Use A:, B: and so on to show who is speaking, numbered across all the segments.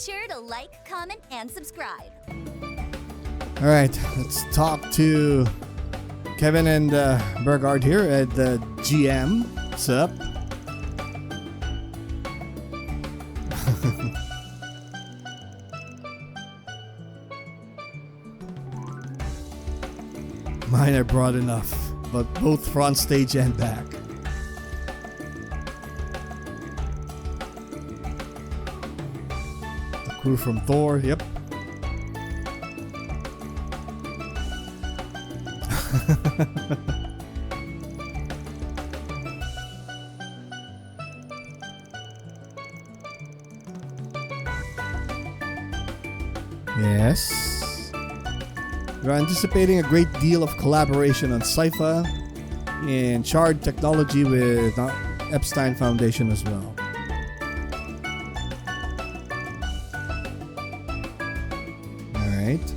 A: sure to like, comment, and subscribe.
B: All right, let's talk to Kevin and Burgard here at the GM. What's up? Mine are broad enough, but both front stage and back. The crew from Thor, yep. Yes. We're anticipating a great deal of collaboration on Cypher and Shard technology with Epstein Foundation as well. Alright.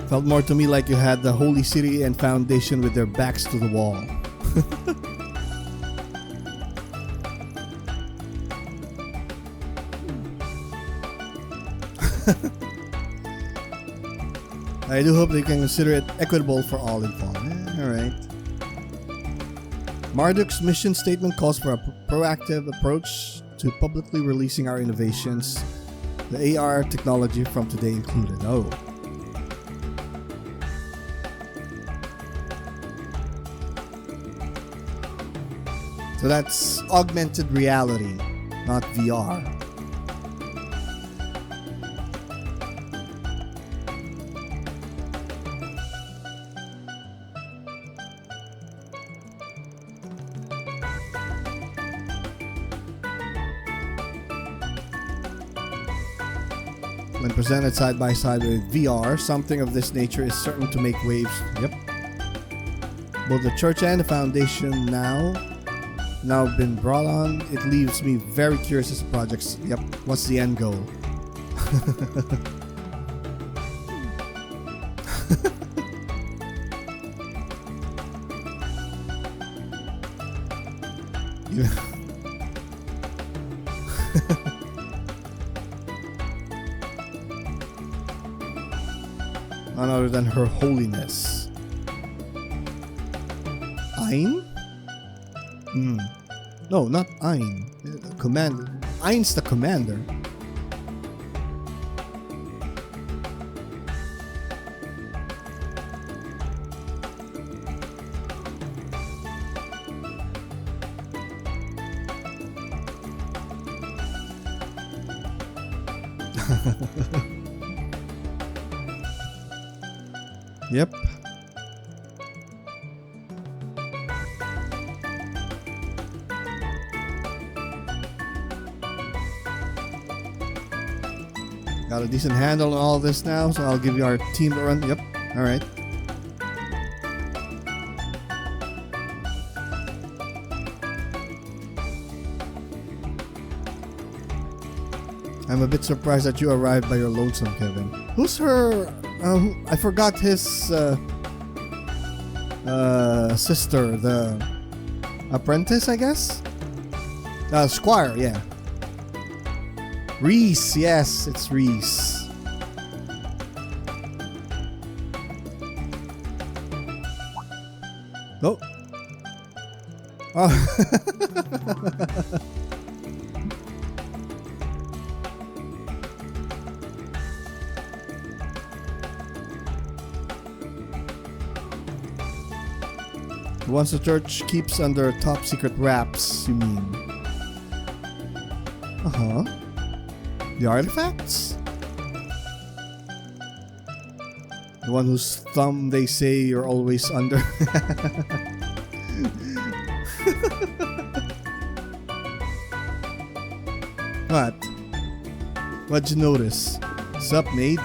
B: Felt more to me like you had the Holy City and Foundation with their backs to the wall. I do hope they can consider it equitable for all involved. Alright. Marduk's mission statement calls for a proactive approach to publicly releasing our innovations, the AR technology from today included. Oh. So that's augmented reality, not VR. When presented side by side with VR, something of this nature is certain to make waves. Yep. Both the church and the foundation now been brought on. It leaves me very curious as to projects. Yep. What's the end goal? None other than Her Holiness. Ein? No, not Ein. Commander. Ein's the commander. Yep. Got a decent handle on all this now, so I'll give you our team a run. Yep. Alright. I'm a bit surprised that you arrived by your lonesome, Kevin. Who's her... I forgot his sister, the apprentice, I guess? Squire, yeah. Reese, yes, it's Reese. Oh. Oh. Once the church keeps under top secret wraps, you mean? Uh-huh. The artifacts? The one whose thumb they say you're always under. What? What'd you notice? Sup, mate?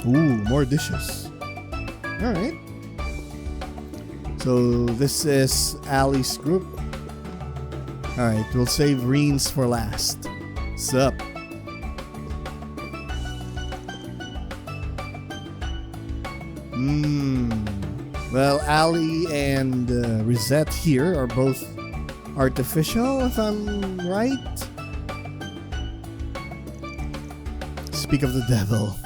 B: Ooh, more dishes. Alright. So this is Ali's group. Alright, we'll save Reens for last. Sup? Well, Ali and Reset here are both artificial, if I'm right. Speak of the devil.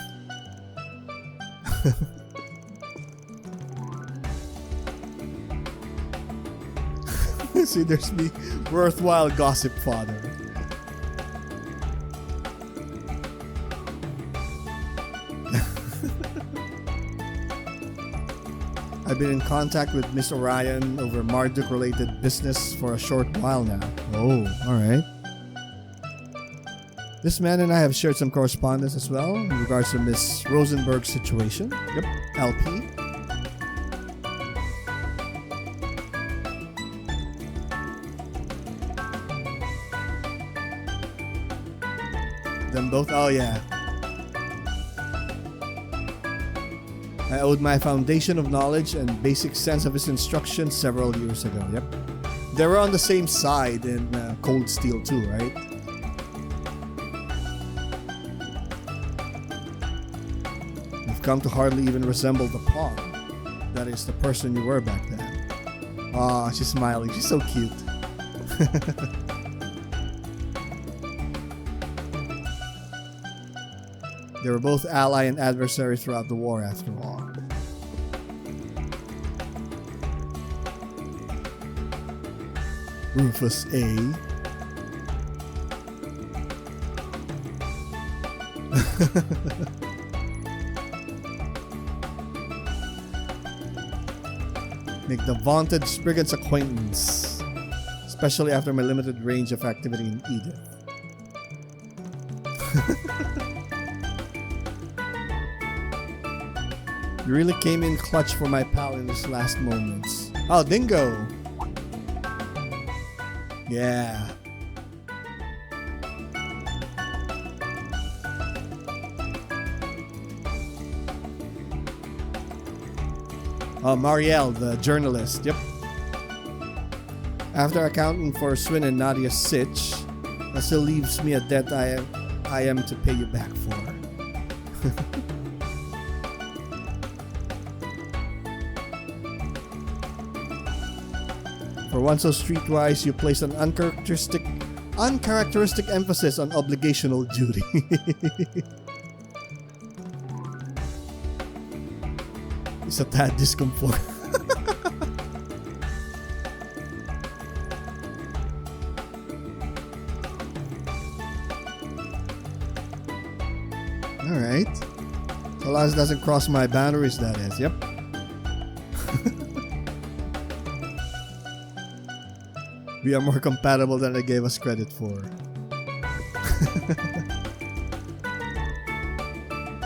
B: See, there's me, worthwhile gossip fodder. I've been in contact with Miss Orion over Marduk-related business for a short while now. Oh, alright. This man and I have shared some correspondence as well in regards to Miss Rosenberg's situation. Yep, LP. Them both, oh yeah. I owed my foundation of knowledge and basic sense of his instruction several years ago. Yep. They were on the same side in Cold Steel too, right? You've come to hardly even resemble the pawn. That is the person you were back then. Aw, she's smiling. She's so cute. They were both ally and adversary throughout the war, after all. Rufus A. Make the vaunted Spriggan's acquaintance, especially after my limited range of activity in Edith. You really came in clutch for my pal in his last moments. Oh, Dingo! Yeah. Oh, Marielle, the journalist. Yep. After accounting for Swin and Nadia's sitch, that still leaves me a debt I am to pay you back for. For one so streetwise, you place an uncharacteristic emphasis on obligational duty. It's a tad discomfort. Alright. So long as it doesn't cross my boundaries, that is. Yep. We are more compatible than they gave us credit for.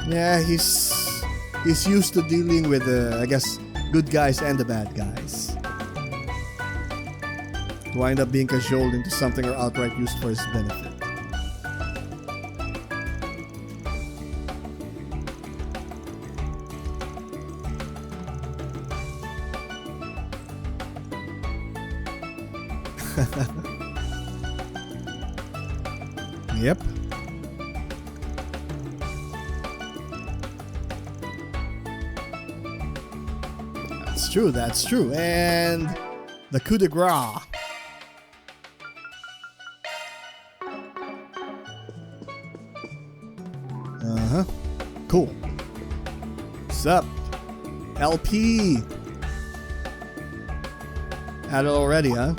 B: Yeah, he's used to dealing with, I guess, good guys and the bad guys. To wind up being cajoled into something or outright used for his benefit. Yep. That's true. And the coup de grace. Uh-huh. Cool. What's up? LP. Had it already, huh?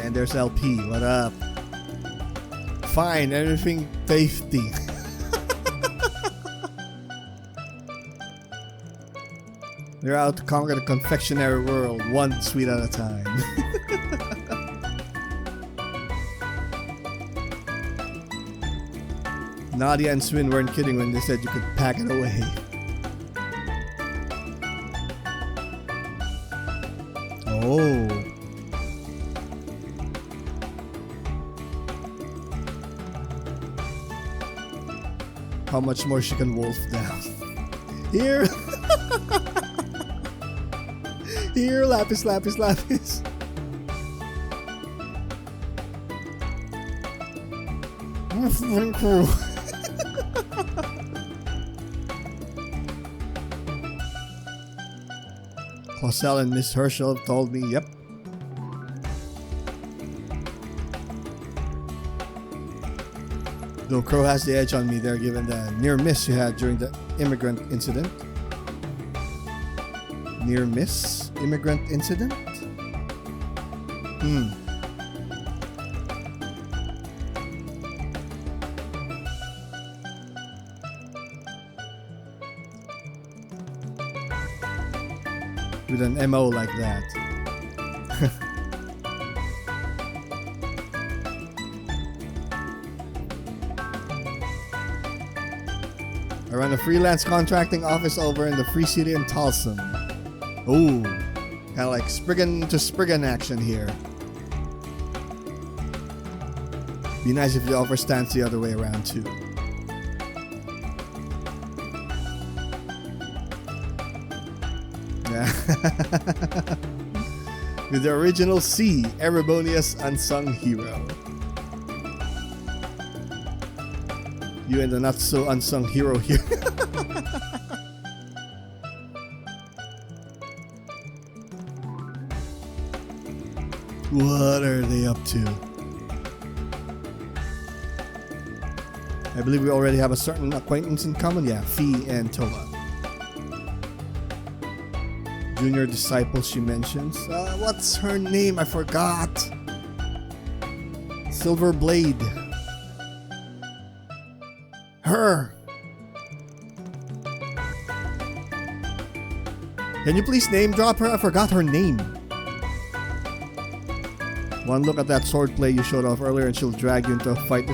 B: And there's LP. What up? Fine, everything safety. They're out to conquer the confectionery world, one sweet at a time. Nadia and Swin weren't kidding when they said you could pack it away. Oh. How much more she can wolf down. Here. Here, lapis, lapis, lapis. Cool. Clausel and Miss Herschel told me, yep. Though Crow has the edge on me there given the near miss you had during the immigrant incident. Near miss? Immigrant incident? With an MO like that. I run a freelance contracting office over in the Free City in Tulsa. Ooh, kind of like Spriggan to Spriggan action here. Be nice if the offer stands the other way around too. Yeah. With the original C, Erebonius Unsung Hero. You and the not so unsung hero here. What are they up to? I believe we already have a certain acquaintance in common. Yeah, Fee and Tola. Junior disciple she mentions. What's her name? I forgot. Silver Blade. Her. Can you please name drop her? I forgot her name. One look at that swordplay you showed off earlier and she'll drag you into a fight.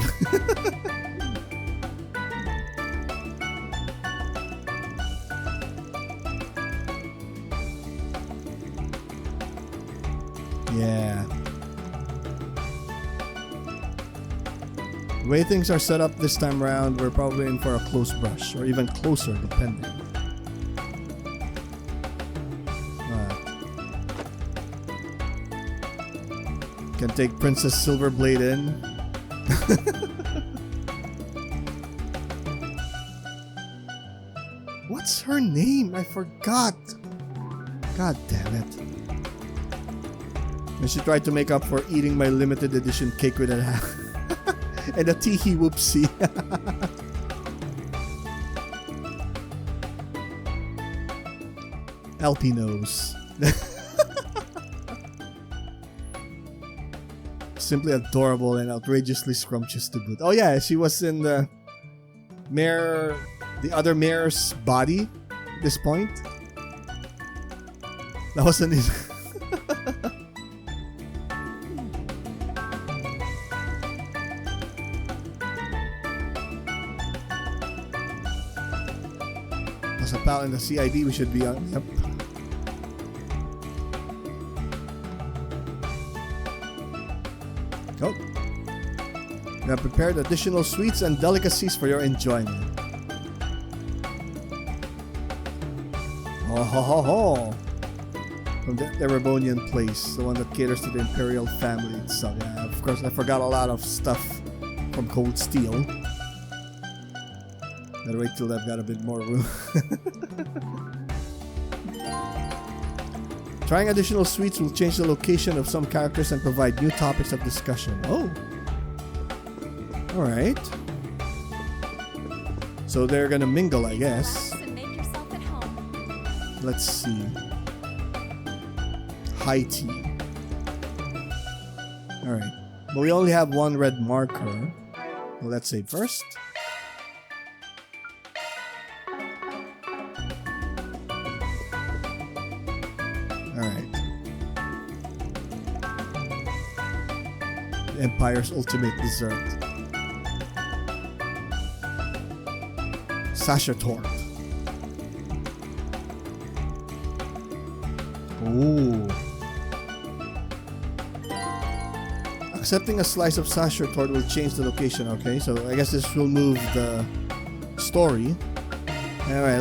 B: Yeah. The way things are set up this time around, we're probably in for a close brush, or even closer, depending. Can take Princess Silverblade in. What's her name? I forgot. God damn it. I should try to make up for eating my limited edition cake with a half. And a teehee whoopsie. Alpinos. Simply adorable and outrageously scrumptious to boot. Oh yeah, she was in the mayor, the other mayor's body at this point. That wasn't it. As a pal in the CID, we should be on. Yep. Oh. We have prepared additional sweets and delicacies for your enjoyment. Oh ho ho ho! From the Erebonian place, the one that caters to the Imperial family itself. Yeah, of course, I forgot a lot of stuff from Cold Steel. Gotta wait till I've got a bit more room. Trying additional sweets will change the location of some characters and provide new topics of discussion. Oh. Alright. So they're gonna mingle, I guess.
A: Make yourself at home.
B: Let's see. High tea. Alright. But we only have one red marker. Well, let's save first. Empire's ultimate dessert. Sasha Tort. Ooh. Accepting a slice of Sasha Tort will change the location. Okay, so I guess this will move the story. Alright,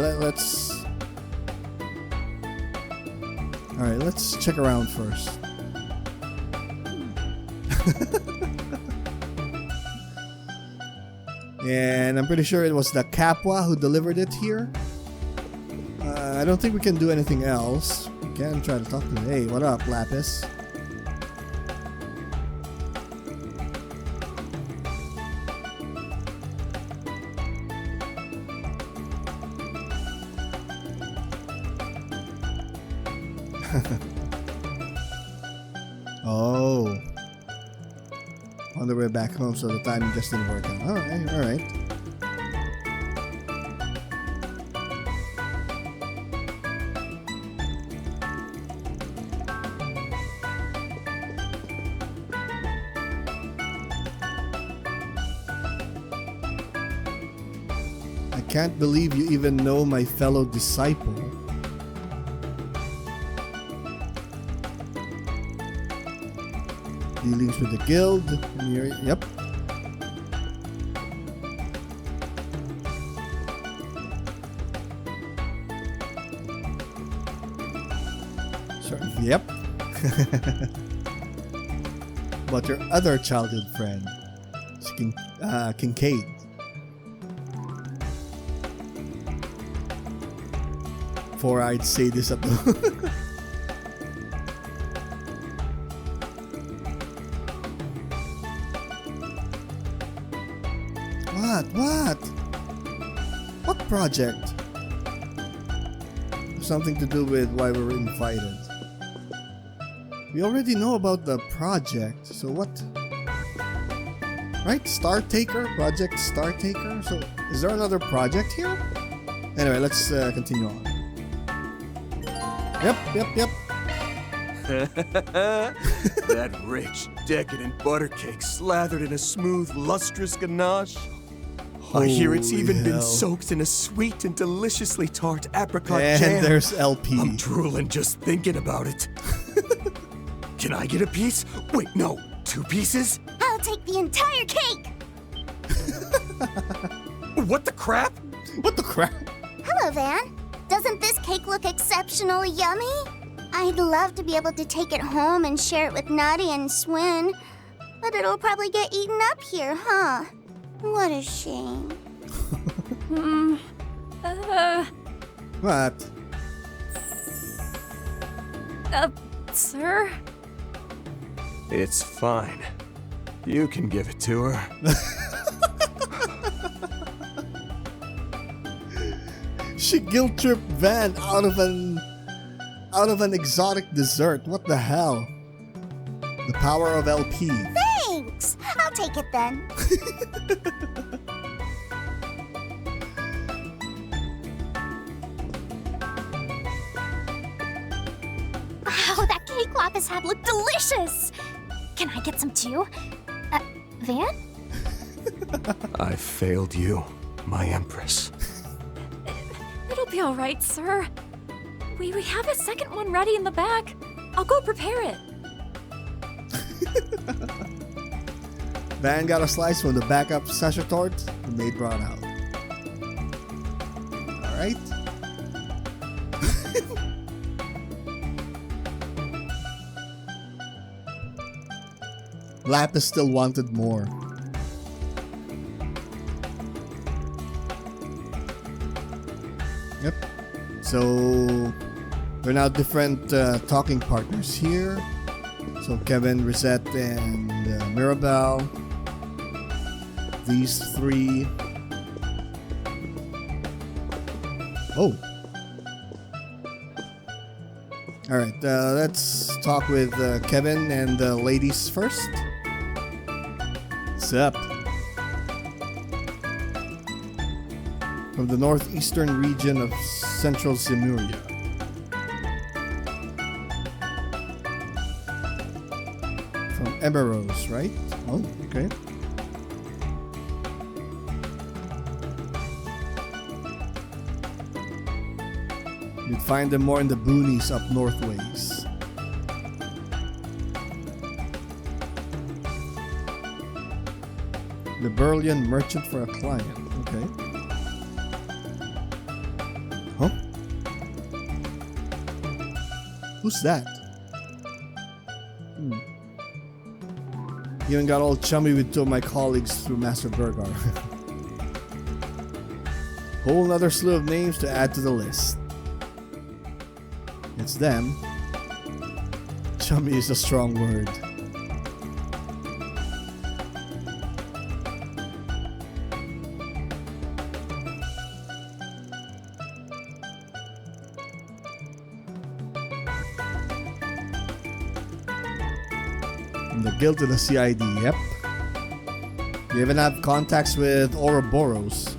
B: let's check around first. And I'm pretty sure it was the Capua who delivered it here. I don't think we can do anything else. can try to talk to him. Hey, what up, Lapis? Oh. On the way back home, so the timing just didn't work out. Alright, alright. I can't believe you even know my fellow disciple. Dealings with the guild. Yep. Sure. Yep. But your other childhood friend, Kincaid. Before I'd say this up. What? What project? Something to do with why we were invited. We already know about the project, so what? Right? Star Taker? Project Star Taker? So, is there another project here? Anyway, let's continue on. Yep.
C: That rich, decadent butter cake slathered in a smooth, lustrous ganache. I hear it's even been soaked in a sweet and deliciously tart apricot jam.
B: And there's LP.
C: I'm drooling just thinking about it. Can I get a piece? Wait, no, 2 pieces?
A: I'll take the entire cake!
C: What the crap?
B: What the crap?
A: Hello, Van. Doesn't this cake look exceptionally yummy? I'd love to be able to take it home and share it with Nutty and Swin, but it'll probably get eaten up here, huh? What a shame.
B: What?
D: Sir?
C: It's fine. You can give it to her.
B: She guilt tripped Van out of an exotic dessert. What the hell? The power of LP.
A: Thanks! I'll take it then. Wow, that cake Lapis had looked delicious! Can I get some too? Van?
C: I failed you, my empress.
D: It'll be all right, sir. We have a second one ready in the back. I'll go prepare it.
B: Van got a slice from the backup Sasha tort the maid brought out. Alright. Lapis still wanted more. Yep. So we're now different talking partners here. So Kevin, Rosette, and Mirabelle. These 3. Oh. Alright, let's talk with Kevin and the ladies first. What's up? From the northeastern region of central Zemuria. From Emerose, right? Oh, okay. You'd find them more in the boonies up northways. The Berlian merchant for a client. Okay. Huh? Who's that? Even got all chummy with 2 of my colleagues through Master Burgar. Whole nother slew of names to add to the list. It's them. Chummy is a strong word. And the guild to the CID, yep. You even have contacts with Ouro-Bros.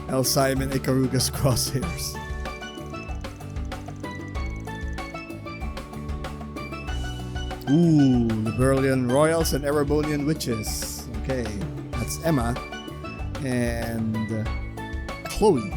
B: El Simon Ikaruga's crosshairs. Ooh, Liberalian Royals and Erebonian Witches. Okay, that's Emma and Chloe.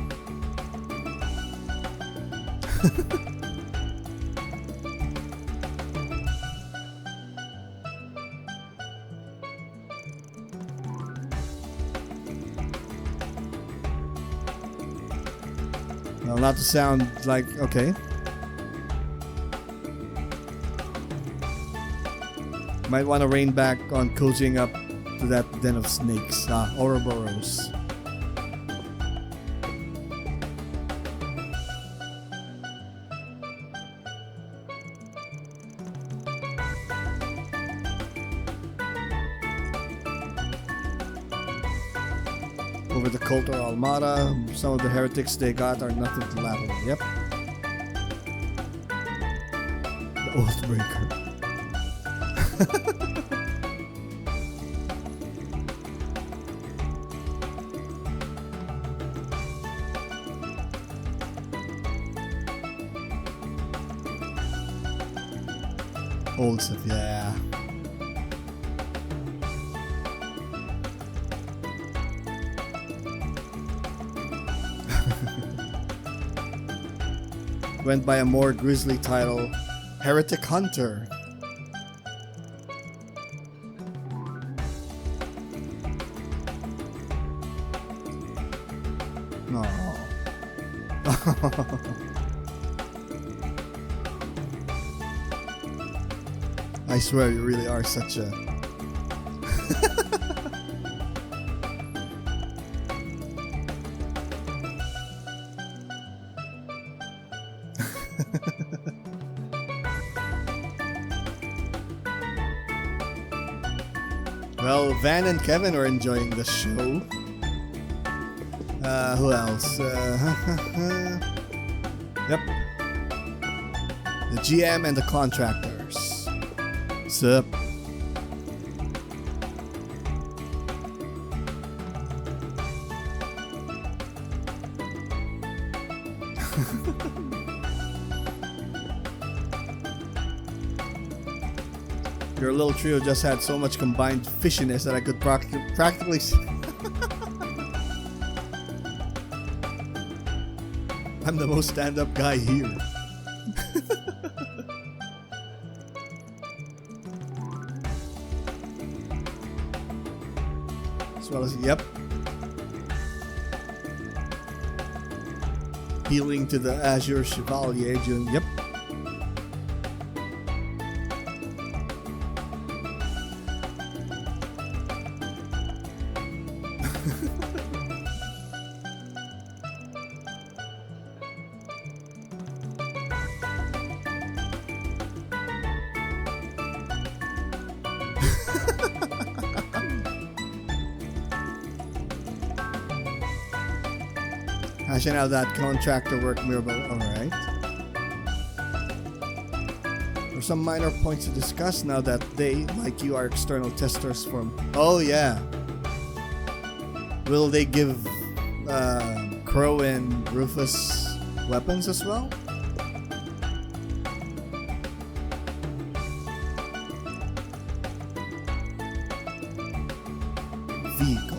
B: Well, not to sound like, okay. Might want to rein back on cozying up to that den of snakes. Ouro-Bros. Over the cult or Almada, some of the heretics they got are nothing to laugh at. Yep. The Oathbreaker. Old stuff, yeah. Went by a more grisly title, Heretic Hunter. No. I swear you really are such a... Well, Van and Kevin are enjoying the show. Who else? Yep. The GM and the contractors. Sup? Your little trio just had so much combined fishiness that I could practically I'm the most stand-up guy here. As well as, yep. Healing to the Azure Chevalier, yep. Hashing out that contractor work miracle, alright. There's some minor points to discuss now that they, like you, are external testers from... Oh yeah. Will they give Crow and Rufus weapons as well? Vehicle.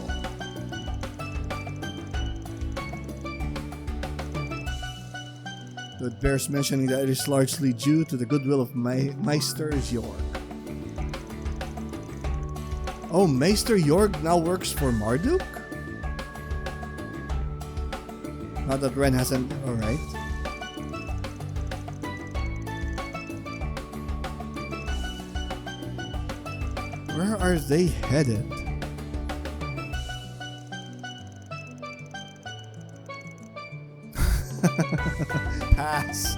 B: It bears mentioning that it is largely due to the goodwill of Meister Jorg. Oh, Meister Jorg now works for Marduk? Not that Ren hasn't... Alright. Where are they headed? Pass.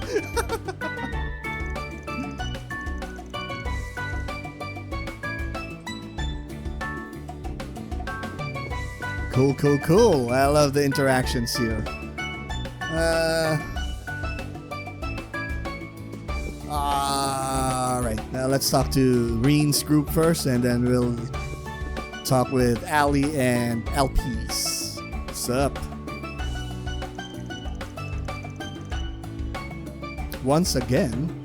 B: Cool. I love the interactions here. Alright, now let's talk to Reen's group first, and then we'll talk with Ali and LPs. What's up? Once again.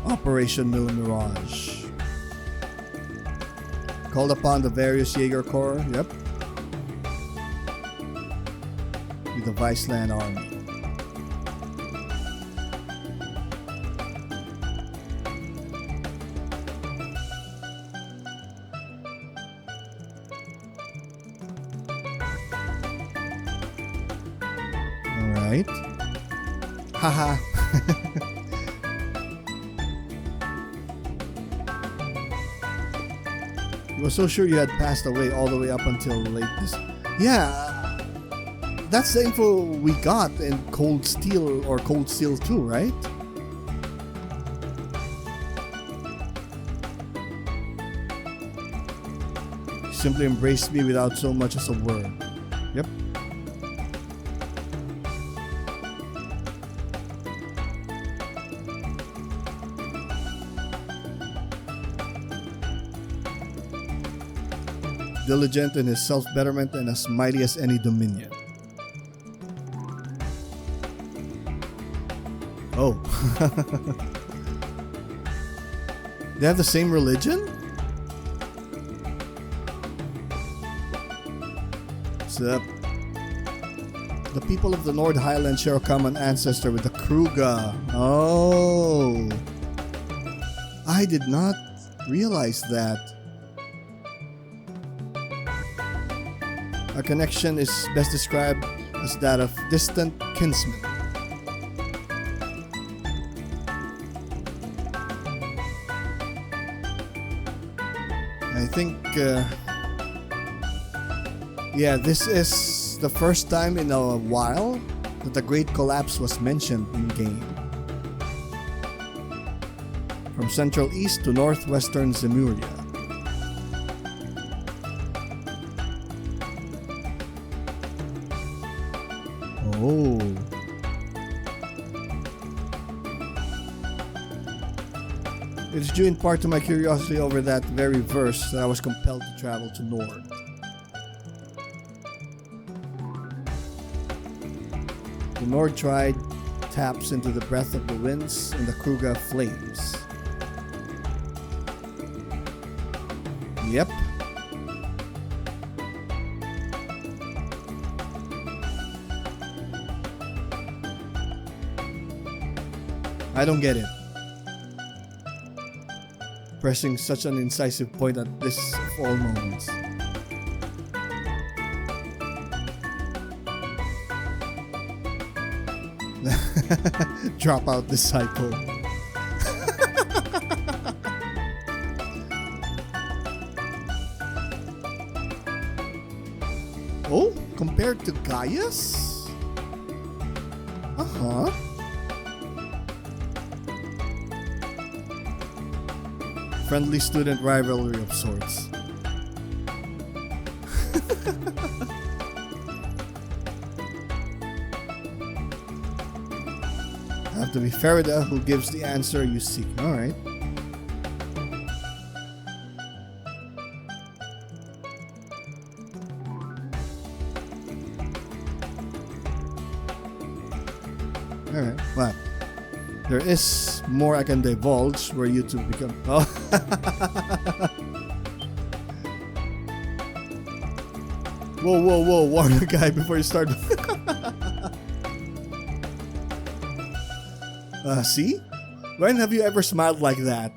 B: Operation No Mirage. Called upon the various Jaeger Corps, yep. With the Viceland Army. Alright. Haha. You were so sure you had passed away all the way up until late this. Yeah, that's the info we got in Cold Steel or Cold Steel 2, right? You simply embraced me without so much as a word. Yep. Diligent in his self-betterment and as mighty as any dominion. Oh. They have the same religion? What's up? The people of the Nord Highlands share a common ancestor with the Kruga. Oh. I did not realize that. Our connection is best described as that of distant kinsmen. I think, yeah, this is the first time in a while that the Great Collapse was mentioned in game. From Central East to Northwestern Zemuria. Oh. It is due in part to my curiosity over that very verse that I was compelled to travel to Nord. The Nord Tribe taps into the breath of the winds and the Kruga flames. Yep. I don't get it. Pressing such an incisive point at this of all moments. Dropout disciple. Oh, compared to Gaius? Uh-huh. Friendly student rivalry of sorts. Have to be Farida who gives the answer you seek. Alright. Alright, well, there is more I can divulge were you to become. Oh. Whoa, warn the guy before you start. See? When have you ever smiled like that?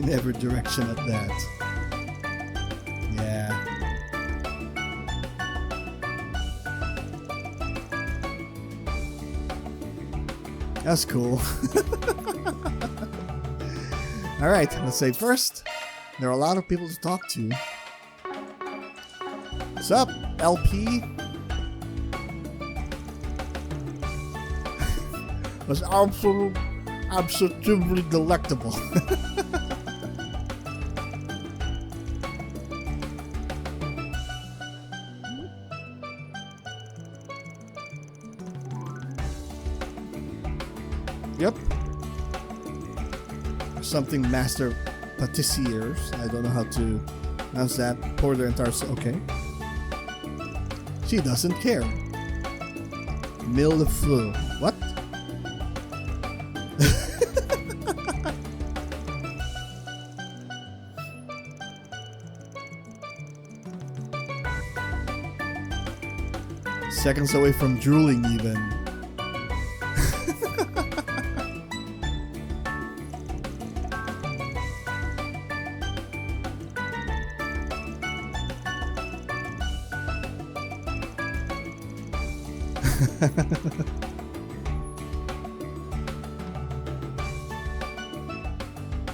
B: in every direction at that. Yeah. That's cool. Alright, let's say first, there are a lot of people to talk to. What's up, LP? Was absolutely delectable. Yep. Something master patissiers. I don't know how to pronounce that. Pour their entire okay. She doesn't care. Mill the flu. What? Seconds away from drooling even.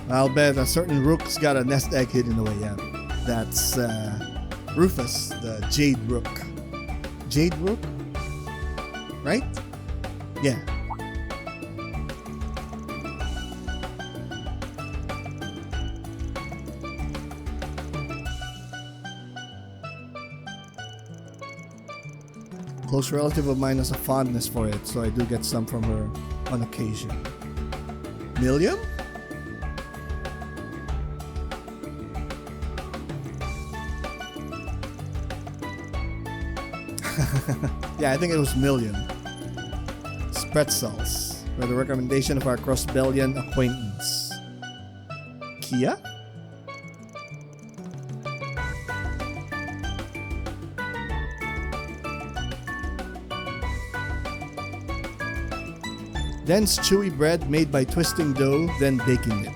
B: I'll bet a certain rook's got a nest egg hidden away, yeah. That's Rufus, the Jade Rook. Jade Rook? Right? Yeah. Close relative of mine has a fondness for it, so I do get some from her on occasion. Milliam? Yeah, I think it was Million. Spretzels, by the recommendation of our Crossbellian acquaintance. Kia? Dense, chewy bread made by twisting dough, then baking it.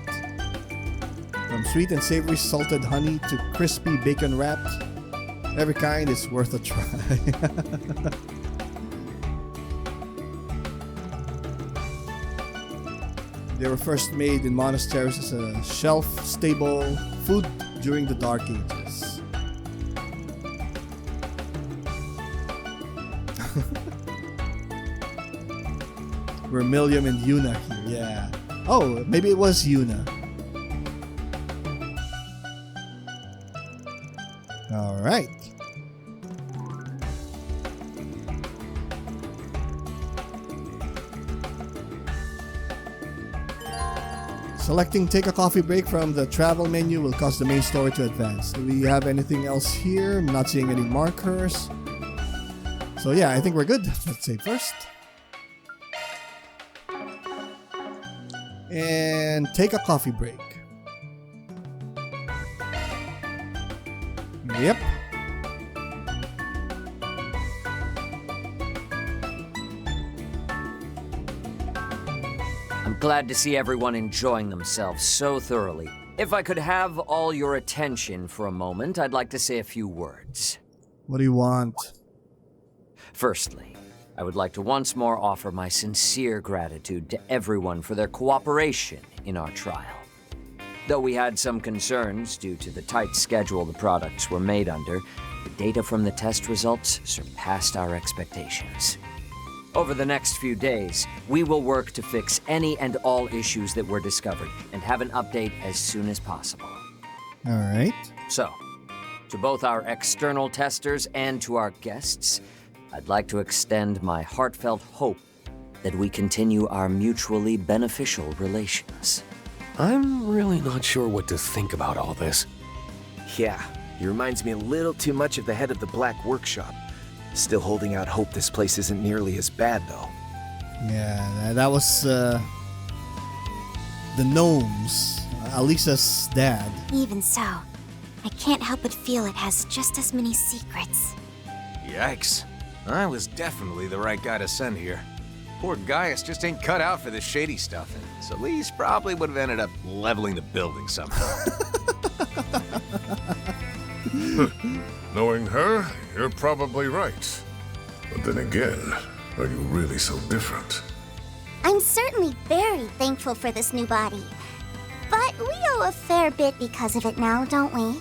B: From sweet and savory salted honey to crispy bacon wrapped, every kind is worth a try. They were first made in monasteries as a shelf-stable food during the Dark Ages. We're Milliam and Yuna here, yeah. Oh, maybe it was Yuna. Alright. Selecting take a coffee break from the travel menu will cause the main story to advance. Do we have anything else here? I'm not seeing any markers. So yeah, I think we're good. Let's save first. And take a coffee break. Yep.
E: I'm glad to see everyone enjoying themselves so thoroughly. If I could have all your attention for a moment, I'd like to say a few words.
B: What do you want?
E: Firstly, I would like to once more offer my sincere gratitude to everyone for their cooperation in our trial. Though we had some concerns due to the tight schedule the products were made under, the data from the test results surpassed our expectations. Over the next few days, we will work to fix any and all issues that were discovered and have an update as soon as possible.
B: All right.
E: So, to both our external testers and to our guests, I'd like to extend my heartfelt hope that we continue our mutually beneficial relations.
F: I'm really not sure what to think about all this.
G: Yeah, he reminds me a little too much of the head of the Black Workshop. Still holding out hope this place isn't nearly as bad, though.
B: Yeah, that was the gnomes, Alisa's dad.
A: Even so, I can't help but feel it has just as many secrets.
H: Yikes. I was definitely the right guy to send here. Poor Gaius just ain't cut out for this shady stuff, and Celeste probably would have ended up leveling the building somehow.
I: Knowing her, you're probably right. But then again, are you really so different?
A: I'm certainly very thankful for this new body. But we owe a fair bit because of it now, don't we?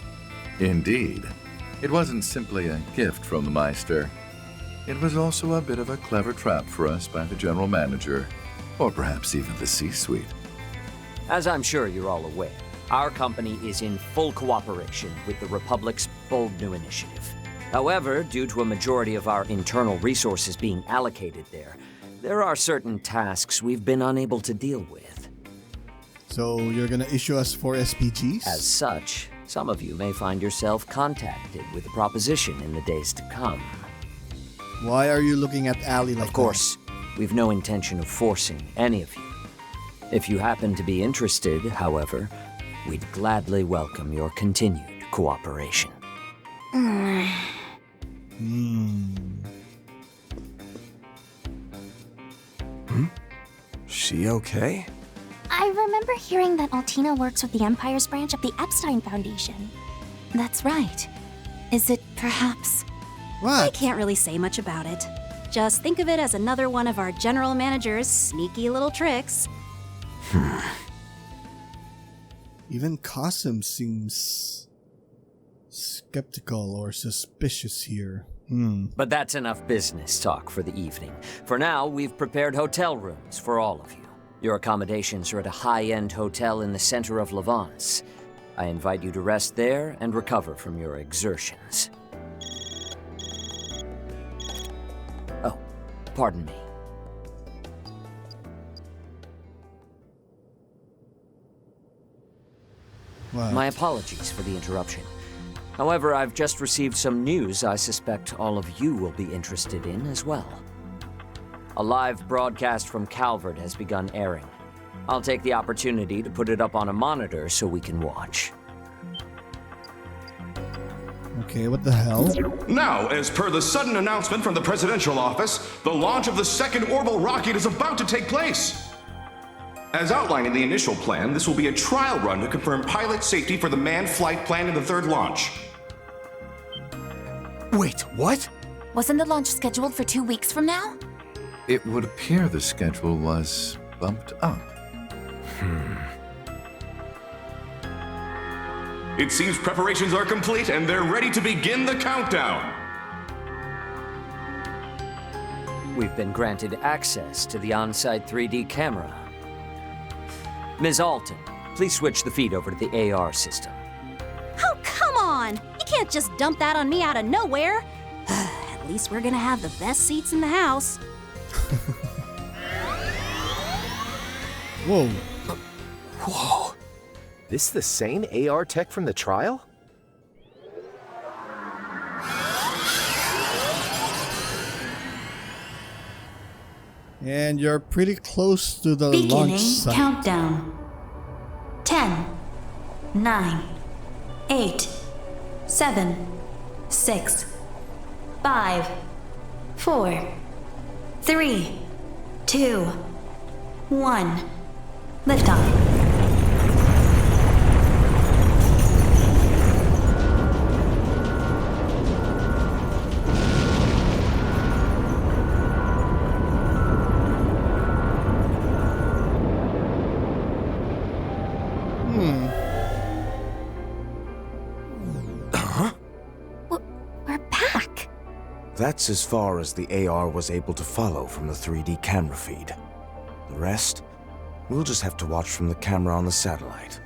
J: Indeed. It wasn't simply a gift from the Meister. It was also a bit of a clever trap for us by the general manager, or perhaps even the C-suite.
E: As I'm sure you're all aware, our company is in full cooperation with the Republic's bold new initiative. However, due to a majority of our internal resources being allocated there are certain tasks we've been unable to deal with.
B: So you're gonna issue us 4 SPGs?
E: As such, some of you may find yourself contacted with a proposition in the days to come.
B: Why are you looking at Ali like that?
E: Of course, we've no intention of forcing any of you. If you happen to be interested, however, we'd gladly welcome your continued cooperation.
C: She okay?
K: I remember hearing that Altina works with the Empire's branch of the Epstein Foundation.
L: That's right. Is it perhaps...
B: What?
L: I can't really say much about it. Just think of it as another one of our general manager's sneaky little tricks.
B: Even Qasim seems skeptical or suspicious here.
E: But that's enough business talk for the evening. For now, we've prepared hotel rooms for all of you. Your accommodations are at a high-end hotel in the center of Levance. I invite you to rest there and recover from your exertions. Oh, pardon me.
B: What?
E: My apologies for the interruption. However, I've just received some news I suspect all of you will be interested in as well. A live broadcast from Calvert has begun airing. I'll take the opportunity to put it up on a monitor so we can watch.
B: Okay, what the hell?
M: Now, as per the sudden announcement from the presidential office, the launch of the second orbital rocket is about to take place. As outlined in the initial plan, this will be a trial run to confirm pilot safety for the manned flight plan in the third launch.
C: Wait, what?
K: Wasn't the launch scheduled for 2 weeks from now?
J: It would appear the schedule was bumped up.
M: It seems preparations are complete and they're ready to begin the countdown.
E: We've been granted access to the on-site 3D camera. Ms. Alton, please switch the feed over to the AR system.
L: Oh, come on! You can't just dump that on me out of nowhere. At least we're gonna have the best seats in the house.
B: Whoa.
G: Whoa. This the same AR tech from the trial?
B: And you're pretty close to the
L: Beginning
B: launch site.
L: countdown. 10, 9, 8, 7, 6, 5, 4, 3, 2, 1. Liftoff.
K: We're back.
C: That's as far as the AR was able to follow from the 3D camera feed. The rest, we'll just have to watch from the camera on the satellite.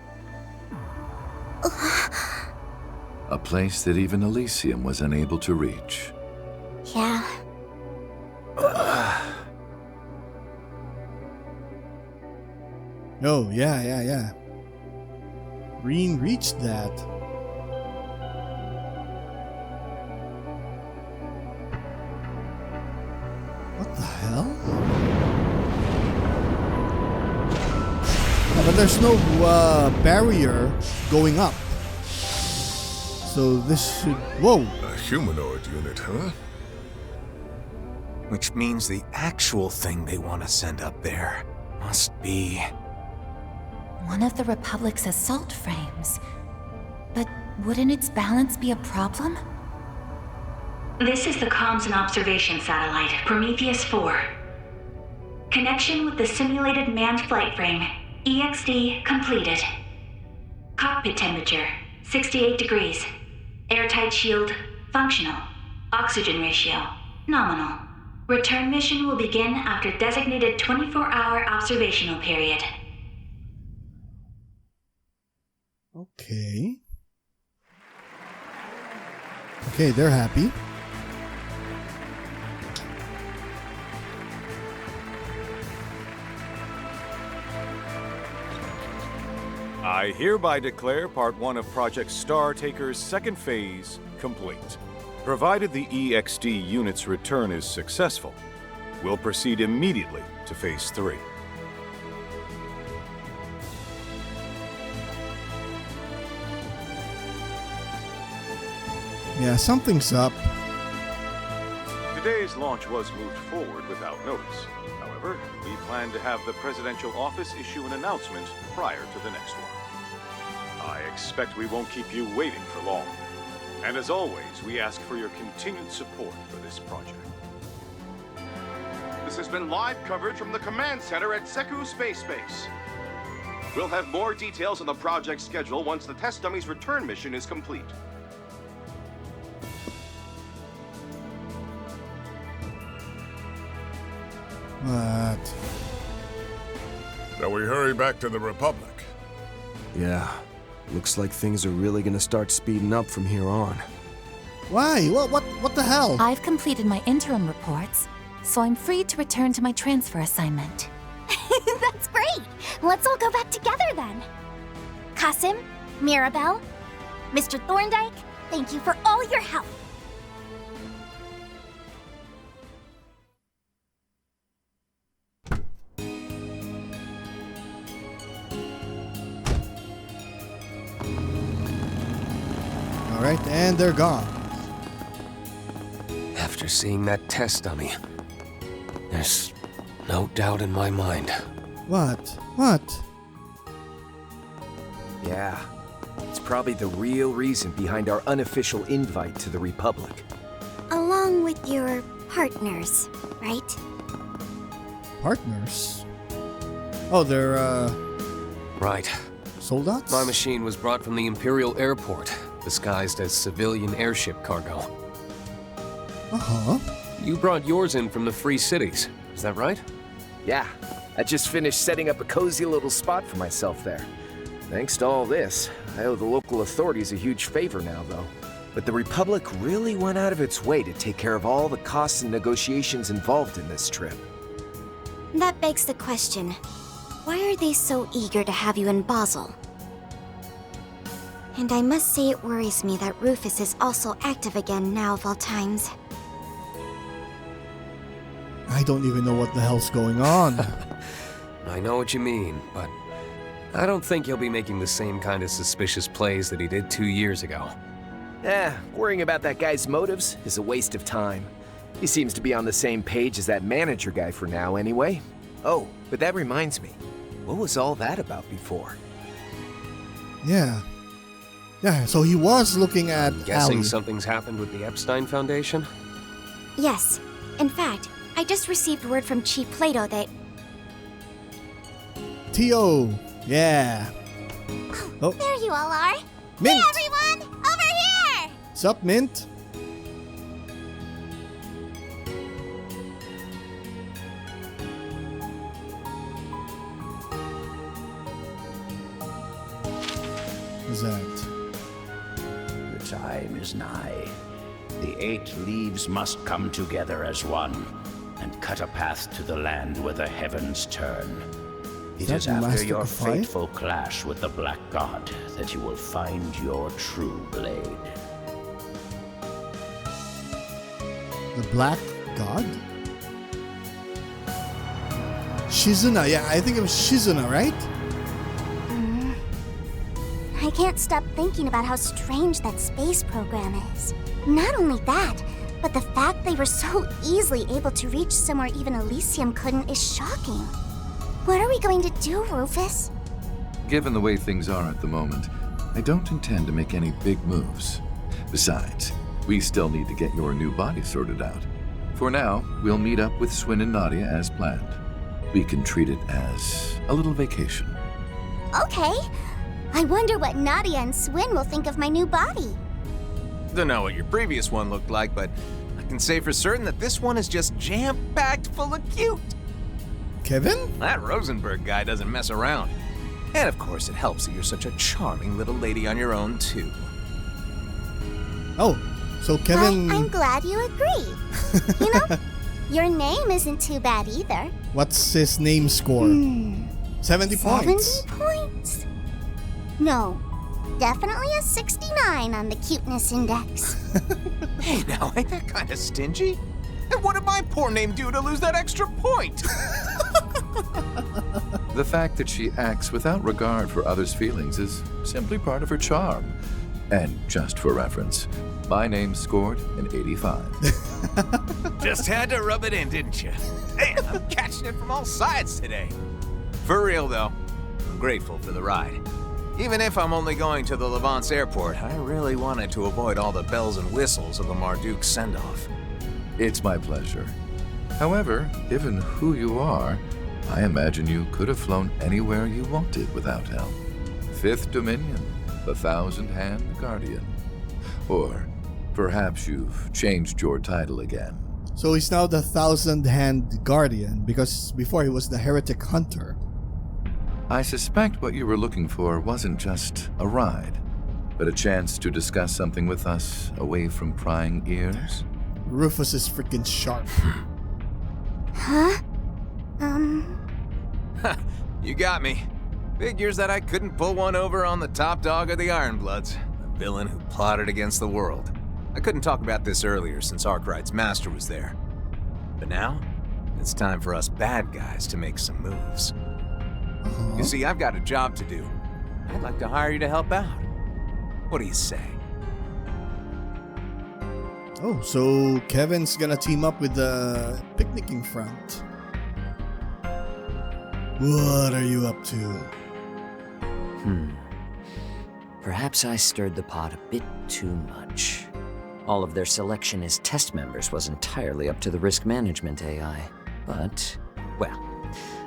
J: A place that even Elysium was unable to reach.
A: Yeah.
B: Oh, yeah. Reen reached that. What the hell? But there's no barrier going up. So this should... Whoa!
I: A humanoid unit, huh?
G: Which means the actual thing they want to send up there must be...
N: one of the Republic's assault frames. But wouldn't its balance be a problem?
O: This is the Comms and Observation Satellite, Prometheus 4. Connection with the simulated manned flight frame, EXD completed. Cockpit temperature, 68 degrees. Airtight shield, functional. Oxygen ratio, nominal. Return mission will begin after designated 24-hour observational period.
B: Okay. Okay, they're happy.
P: I hereby declare Part 1 of Project Star Taker's second phase complete. Provided the EXD unit's return is successful, we'll proceed immediately to Phase 3.
B: Yeah, something's up.
P: Today's launch was moved forward without notice. However, we plan to have the Presidential Office issue an announcement prior to the next one. I expect we won't keep you waiting for long. And as always, we ask for your continued support for this project.
M: This has been live coverage from the command center at Seku Space Base. We'll have more details on the project schedule once the test dummy's return mission is complete.
B: What?
I: Shall we hurry back to the Republic?
C: Yeah. Looks like things are really gonna start speeding up from here on.
B: Why? What the hell?
N: I've completed my interim reports, so I'm free to return to my transfer assignment.
A: That's great! Let's all go back together then. Kasim, Mirabelle, Mr. Thorndyke, thank you for all your help.
B: Alright, and they're gone.
F: After seeing that test dummy, there's no doubt in my mind.
B: What? What?
G: Yeah, it's probably the real reason behind our unofficial invite to the Republic.
A: Along with your partners, right?
B: Partners? Oh, they're,
F: Right.
B: soldats?
F: My machine was brought from the Imperial Airport, disguised as civilian airship cargo.
B: Uh-huh.
F: You brought yours in from the Free Cities, is that right?
G: Yeah, I just finished setting up a cozy little spot for myself there. Thanks to all this, I owe the local authorities a huge favor now, though. But the Republic really went out of its way to take care of all the costs and negotiations involved in this trip.
A: That begs the question, why are they so eager to have you in Basel? And I must say it worries me that Rufus is also active again now of all times.
B: I don't even know what the hell's going on.
F: I know what you mean, but I don't think he'll be making the same kind of suspicious plays that he did 2 years ago.
G: Worrying about that guy's motives is a waste of time. He seems to be on the same page as that manager guy for now, anyway. Oh, but that reminds me. What was all that about before?
B: Yeah. Yeah, so he was looking at
F: Guessing
B: Allie.
F: something's happened with the Epstein Foundation?
A: Yes. In fact, I just received word from Chief Plato that...
B: T.O. Yeah. Oh,
A: There you all are!
B: Mint!
A: Hey everyone! Over here!
B: Sup, Mint? What's that?
Q: The time is nigh. The 8 leaves must come together as one and cut a path to the land where the heavens turn. It
B: that
Q: is after
B: Master
Q: your
B: of Fire?
Q: fateful clash with the Black God that you will find your true blade.
B: The Black God? Shizuna, yeah, I think it was Shizuna, right?
A: I can't stop thinking about how strange that space program is. Not only that, But the fact they were so easily able to reach somewhere even Elysium couldn't is shocking. What are we going to do, Rufus?
J: Given the way things are at the moment, I don't intend to make any big moves. Besides, we still need to get your new body sorted out. For now, we'll meet up with Swin and Nadia as planned. We can treat it as a little vacation.
A: Okay. I wonder what Nadia and Swin will think of my new body.
H: Don't know what your previous one looked like, but I can say for certain that this one is just jam-packed full of cute.
B: Kevin?
H: That Rosenberg guy doesn't mess around. And of course, it helps that you're such a charming little lady on your own, too.
B: Oh, so Kevin...
A: I'm glad you agree. You know, your name isn't too bad either.
B: What's his name score? 70 points.
A: 70 points? No, definitely a 69 on the cuteness index.
H: Hey, now, ain't that kind of stingy? And what did my poor name do to lose that extra point?
J: The fact that she acts without regard for others' feelings is simply part of her charm. And just for reference, my name scored an 85.
H: Just had to rub it in, didn't you? Man, I'm catching it from all sides today. For real, though, I'm grateful for the ride. Even if I'm only going to the Levance airport, I really wanted to avoid all the bells and whistles of a Marduk send-off.
J: It's my pleasure. However, given who you are, I imagine you could have flown anywhere you wanted without help. Fifth Dominion, the Thousand-Hand Guardian. Or perhaps you've changed your title again.
B: So he's now the Thousand-Hand Guardian, because before he was the Heretic Hunter.
J: I suspect what you were looking for wasn't just a ride, but a chance to discuss something with us away from prying ears.
B: Rufus is freaking sharp.
A: Huh?
H: You got me. Figures that I couldn't pull one over on the top dog of the Ironbloods, the villain who plotted against the world. I couldn't talk about this earlier since Arkwright's master was there. But now, it's time for us bad guys to make some moves. You see, I've got a job to do. I'd like to hire you to help out. What do you say?
B: Oh, so Kevin's gonna team up with the picnicking front. What are you up to?
E: Perhaps I stirred the pot a bit too much. All of their selection as test members was entirely up to the risk management AI. But, well,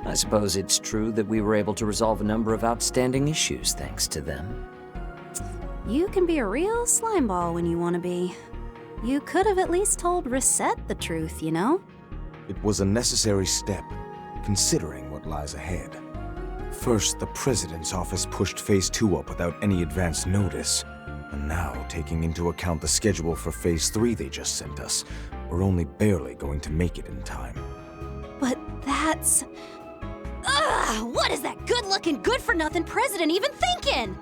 E: I suppose it's true that we were able to resolve a number of outstanding issues thanks to them.
L: You can be a real slimeball when you want to be. You could have at least told Reset the truth, you know?
R: It was a necessary step, considering what lies ahead. First, the President's office pushed Phase 2 up without any advance notice. And now, taking into account the schedule for Phase 3 they just sent us, we're only barely going to make it in time.
L: But that's... Ugh! What is that good-looking, good-for-nothing president even thinking?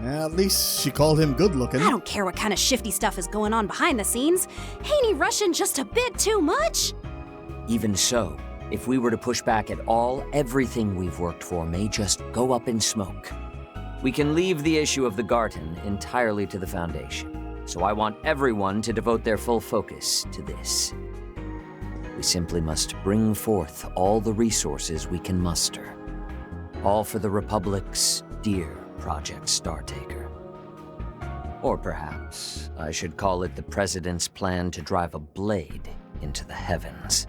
B: At least she called him good looking.
L: I don't care what kind of shifty stuff is going on behind the scenes. Ain't he rushing just a bit too much?
E: Even so, if we were to push back at all, everything we've worked for may just go up in smoke. We can leave the issue of the Garden entirely to the Foundation, so I want everyone to devote their full focus to this. We simply must bring forth all the resources we can muster. All for the Republic's dear Project Startaker. Or perhaps I should call it the President's plan to drive a blade into the heavens.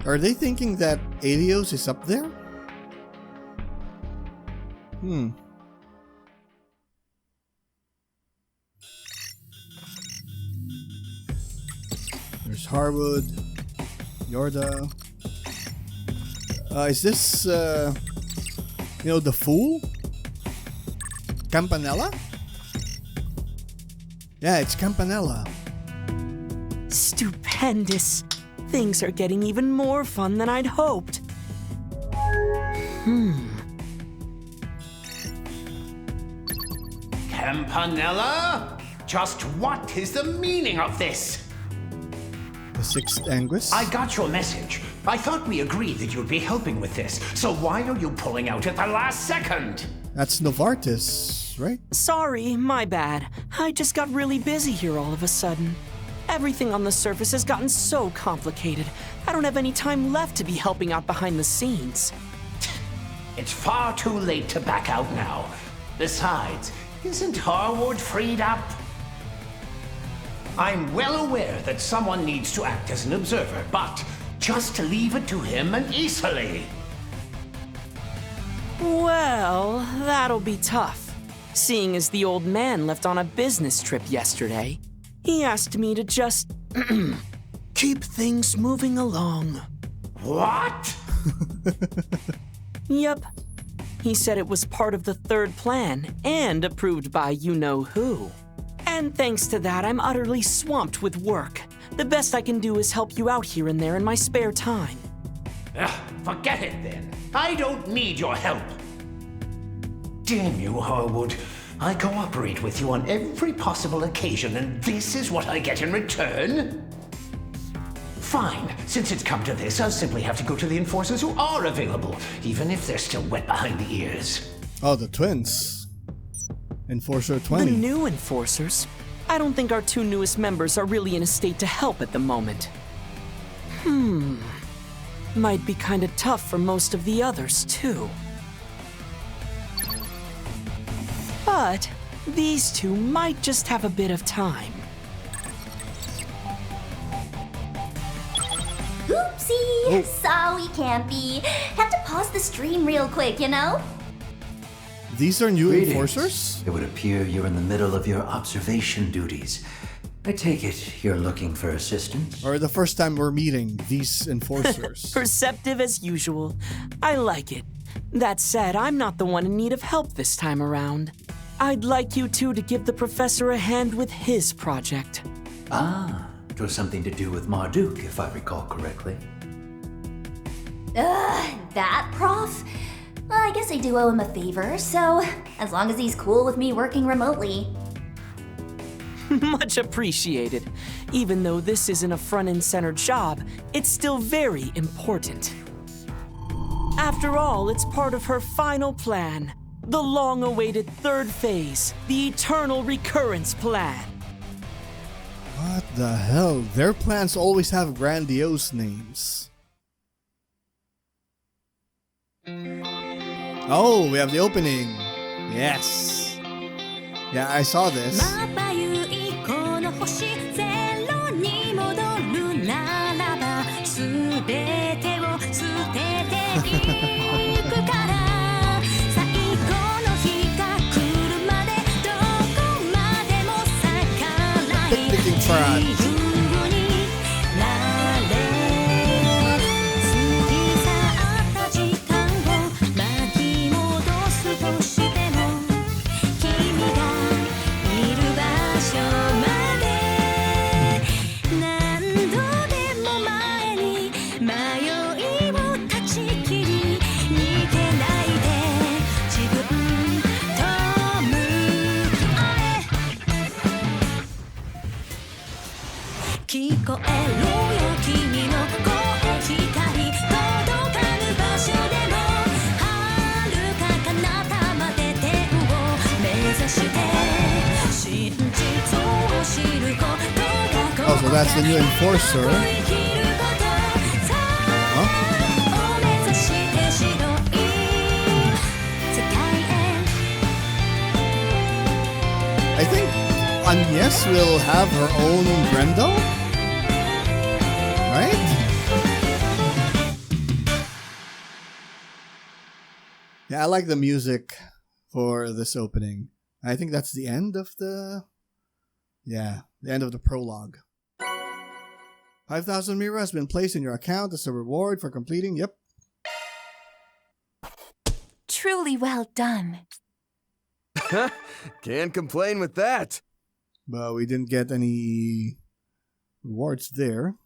B: Are they thinking that Adios is up there? There's Harwood, Yorda. Is this, the Fool? Campanella? Yeah, it's Campanella.
S: Stupendous. Things are getting even more fun than I'd hoped.
Q: Campanella? Just what is the meaning of this?
B: The Sixth Anguis?
Q: I got your message. I thought we agreed that you'd be helping with this, so why are you pulling out at the last second?
B: That's Novartis, right?
S: Sorry, my bad. I just got really busy here all of a sudden. Everything on the surface has gotten so complicated. I don't have any time left to be helping out behind the scenes.
Q: It's far too late to back out now. Besides, isn't Harwood freed up? I'm well aware that someone needs to act as an observer, but just leave it to him and easily.
S: Well, that'll be tough. Seeing as the old man left on a business trip yesterday, he asked me to just keep things moving along.
Q: What?
S: Yep. He said it was part of the third plan and approved by you-know-who. And thanks to that, I'm utterly swamped with work. The best I can do is help you out here and there in my spare time.
Q: Forget it then. I don't need your help. Damn you, Harwood. I cooperate with you on every possible occasion, and this is what I get in return? Fine. Since it's come to this, I'll simply have to go to the enforcers who are available, even if they're still wet behind the ears.
B: Oh, the twins. Enforcer 20.
S: The new enforcers? I don't think our two newest members are really in a state to help at the moment. Might be kinda tough for most of the others, too. But these two might just have a bit of time.
A: Oopsie! Sorry, Campy. Have to pause the stream real quick, you know?
B: These are new
T: Greetings.
B: enforcers?
T: It would appear you're in the middle of your observation duties. I take it you're looking for assistance?
B: Or the first time we're meeting these enforcers?
S: Perceptive as usual. I like it. That said, I'm not the one in need of help this time around. I'd like you two to give the professor a hand with his project.
T: Ah, it was something to do with Marduk, if I recall correctly.
A: That prof? Well, I guess I do owe him a favor, so as long as he's cool with me working remotely.
S: Much appreciated. Even though this isn't a front-end center job, it's still very important. After all, it's part of her final plan. The long-awaited third phase, the Eternal Recurrence Plan.
B: What the hell? Their plans always have grandiose names. Oh, we have the opening. Yes. Yeah, I saw this. Picnicking trot. Oh, so that's the new enforcer. Huh? I think Agnes will have her own Brendo, right? Yeah, I like the music for this opening. I think that's the end of the... Yeah, the end of the prologue. 5,000 Mira has been placed in your account as a reward for completing. Yep.
N: Truly well done.
C: Can't complain with that.
B: But we didn't get any rewards there.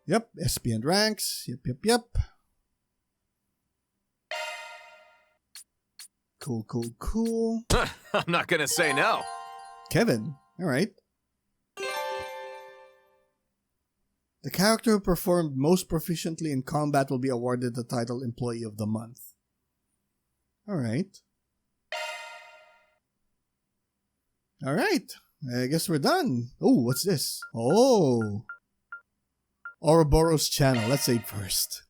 B: Yep, SP and ranks. Yep. Cool.
H: I'm not gonna say no.
B: Kevin, alright. The character who performed most proficiently in combat will be awarded the title Employee of the Month. Alright. I guess we're done. Oh, what's this? Oh. Ouro-Bro's channel. Let's save first.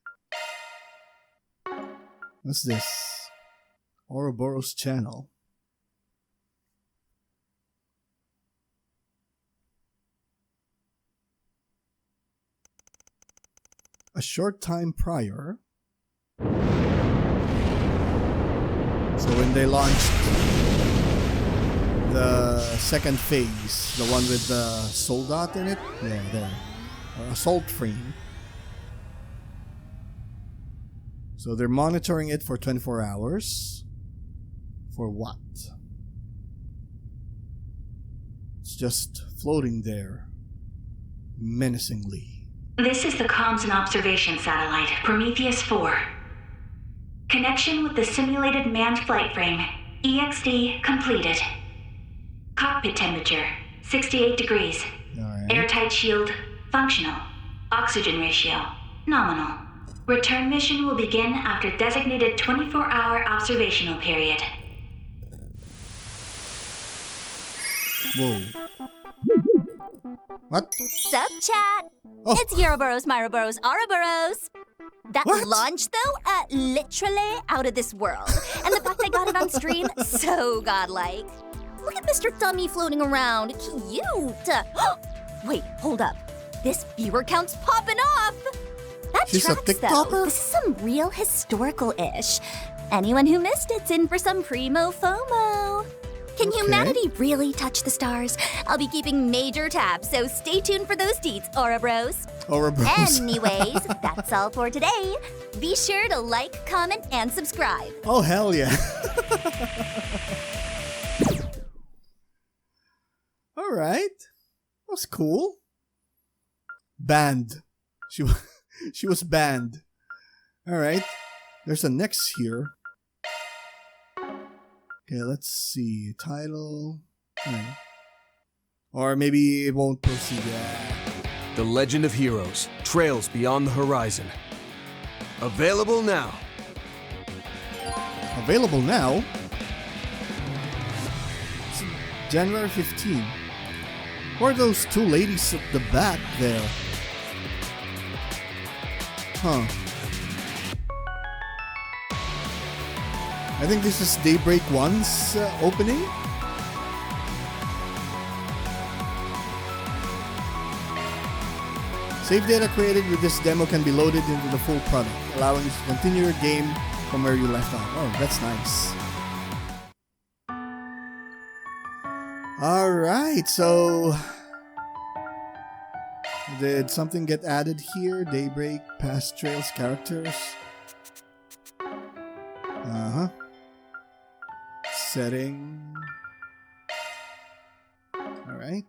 B: What's this? Ouro-Bro's channel. A short time prior. So when they launched the second phase, the one with the soldat in it, yeah, there, or assault frame. So they're monitoring it for 24 hours. For what? It's just floating there, menacingly.
O: This is the comms and observation satellite, Prometheus 4. Connection with the simulated manned flight frame, EXD completed. Cockpit temperature, 68 degrees.
B: Alright.
O: Airtight shield, functional. Oxygen ratio, nominal. Return mission will begin after designated 24-hour observational period.
B: Whoa. What?
U: Sup, chat? It's Ouro-Bros, Myro-Bros, Ouro-Bros. That launch, though, literally out of this world. And the fact I got it on stream, so godlike. Look at Mr. Dummy floating around. Cute. Wait, hold up. This viewer count's popping off. That
B: She's a
U: tracks, though.
B: TikToker?
U: This is some real historical-ish. Anyone who missed it's in for some primo FOMO. Can humanity really touch the stars? I'll be keeping major tabs, so stay tuned for those deets, Ouro-Bros.
B: Ouro-Bros.
U: Anyways, that's all for today. Be sure to like, comment, and subscribe.
B: Oh, hell yeah. Alright. That was cool. Banned. She was banned. Alright. There's a next here. Okay, let's see. Title. Alright. Or maybe it won't proceed. Yeah.
C: The Legend of Heroes, Trails Beyond the Horizon. Available now.
B: Available now? It's January 15. Who are those two ladies at the back there? Huh. I think this is Daybreak 1's opening. Save data created with this demo can be loaded into the full product, allowing you to continue your game from where you left off. Oh, that's nice. Alright, so... did something get added here? Daybreak, past trails, characters. Uh-huh. Setting. Alright.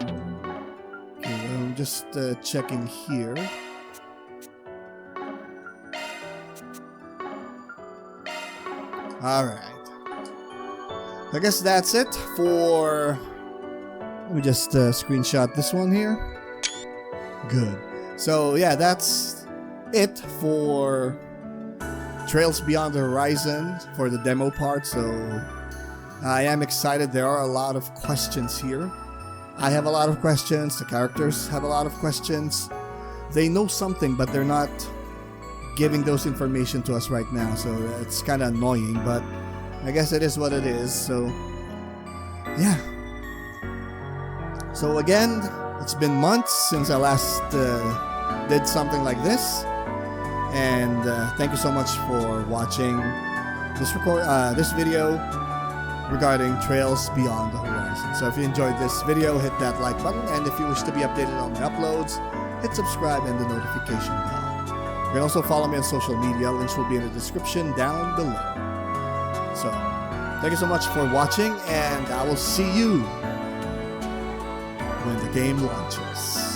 B: Okay, well, I'm just checking here. Alright. I guess that's it for... Let me just screenshot this one here. Good. So yeah, that's it for Trails Beyond the Horizon for the demo part. So I am excited. There are a lot of questions here. I have a lot of questions. The characters have a lot of questions. They know something, but they're not giving those information to us right now. So it's kind of annoying, but I guess it is what it is. So yeah. So again, it's been months since I last did something like this, and thank you so much for watching this video regarding Trails Beyond the Horizon. So if you enjoyed this video, hit that like button, and if you wish to be updated on my uploads, hit subscribe and the notification bell. You can also follow me on social media. Links will be in the description down below. So thank you so much for watching, and I will see you when the game launches.